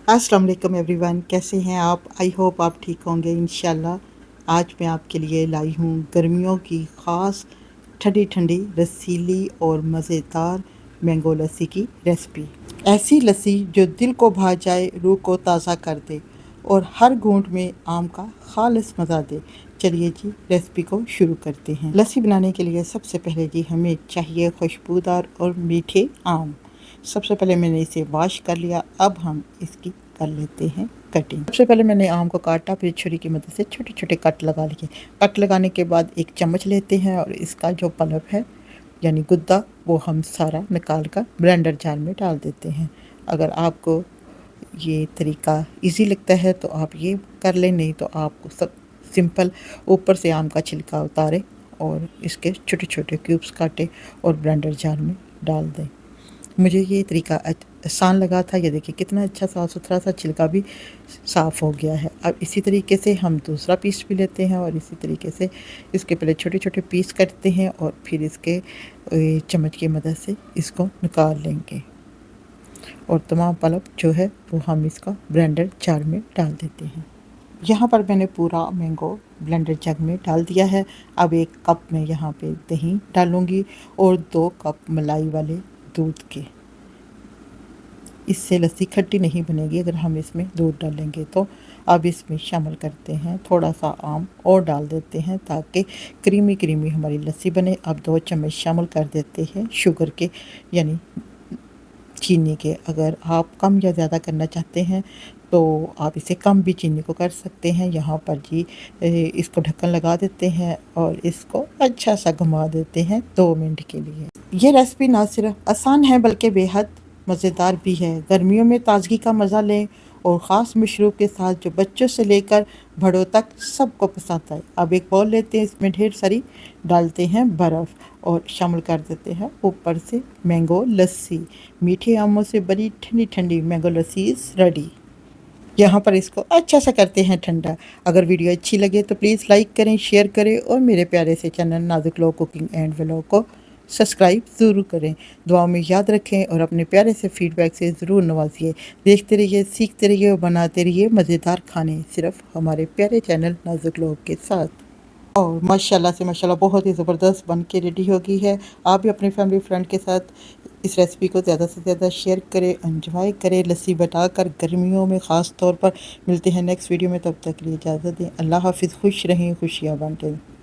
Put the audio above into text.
अस्सलाम वालेकुम एवरीवन, कैसे हैं आप? आई होप आप ठीक होंगे इंशाल्लाह। आज मैं आपके लिए लाई हूँ गर्मियों की ख़ास ठंडी ठंडी रसीली और मज़ेदार मैंगो लस्सी की रेसिपी। ऐसी लस्सी जो दिल को भा जाए, रूह को ताज़ा कर दे और हर घूंट में आम का खालिस मज़ा दे। चलिए जी रेसिपी को शुरू करते हैं। लस्सी बनाने के लिए सबसे पहले जी हमें चाहिए खुशबूदार और मीठे आम। सबसे पहले मैंने इसे वॉश कर लिया। अब हम इसकी कर लेते हैं कटिंग। सबसे पहले मैंने आम को काटा, फिर छुरी की मदद से छोटे छोटे कट लगा लिए। कट लगाने के बाद एक चम्मच लेते हैं और इसका जो पल्प है यानी गुद्दा वो हम सारा निकाल कर ब्लेंडर जार में डाल देते हैं। अगर आपको ये तरीका इजी लगता है तो आप ये कर लें, नहीं तो आपको सब सिंपल ऊपर से आम का छिलका उतारें और इसके छोटे छोटे क्यूब्स काटें और ब्लेंडर जार में डाल दें। मुझे ये तरीका आसान लगा था। ये देखिए कितना अच्छा साफ़ सुथरा सा छिलका भी साफ़ हो गया है। अब इसी तरीके से हम दूसरा पीस भी लेते हैं और इसी तरीके से इसके पहले छोटे छोटे पीस करते हैं और फिर इसके चम्मच की मदद से इसको निकाल लेंगे और तमाम पल्प जो है वो हम इसका ब्लेंडर जार में डाल देते हैं। यहाँ पर मैंने पूरा मैंगो ब्लेंडर जग में डाल दिया है। अब 1 कप में यहाँ पे दही डालूँगी और 2 कप मलाई वाले दूध के। इससे लस्सी खट्टी नहीं बनेगी अगर हम इसमें दूध डालेंगे तो। अब इसमें शामिल करते हैं थोड़ा सा आम और डाल देते हैं ताकि क्रीमी क्रीमी हमारी लस्सी बने। अब 2 चम्मच शामिल कर देते हैं शुगर के यानी चीनी के। अगर आप कम या ज़्यादा करना चाहते हैं तो आप इसे कम भी चीनी को कर सकते हैं। यहाँ पर जी इसको ढक्कन लगा देते हैं और इसको अच्छा सा घुमा देते हैं 2 मिनट के लिए। ये रेसिपी ना सिर्फ आसान है बल्कि बेहद मज़ेदार भी है। गर्मियों में ताज़गी का मज़ा लें और ख़ास मशरूब के साथ जो बच्चों से लेकर बड़ों तक सबको पसंद आए। अब एक बाउल लेते हैं, इसमें ढेर सारी डालते हैं बर्फ़ और शामिल कर देते हैं ऊपर से मैंगो लस्सी। मीठे आमों से बड़ी ठंडी ठंडी मैंगो लस्सी इज़ रेडी। यहाँ पर इसको अच्छा सा करते हैं ठंडा। अगर वीडियो अच्छी लगे तो प्लीज़ लाइक करें, शेयर करें और मेरे प्यारे से चैनल नाजुक लोग कुकिंग एंड व्लॉग को सब्सक्राइब ज़रूर करें। दुआओं में याद रखें और अपने प्यारे से फीडबैक से ज़रूर नवाजिए। देखते रहिए, सीखते रहिए और बनाते रहिए मज़ेदार खाने सिर्फ हमारे प्यारे चैनल नाजुक लोग के साथ। और माशाल्लाह से माशाल्लाह बहुत ही ज़बरदस्त बन के रेडी हो गई है। आप भी अपने फैमिली फ्रेंड के साथ इस रेसिपी को ज़्यादा से ज़्यादा शेयर करें, एंजॉय करें लस्सी बनाकर गर्मियों में ख़ास तौर पर। मिलते हैं नेक्स्ट वीडियो में, तब तक के लिए इजाज़त दें। अल्लाह हाफ़िज़। खुश रहें, खुशियाँ बांटें।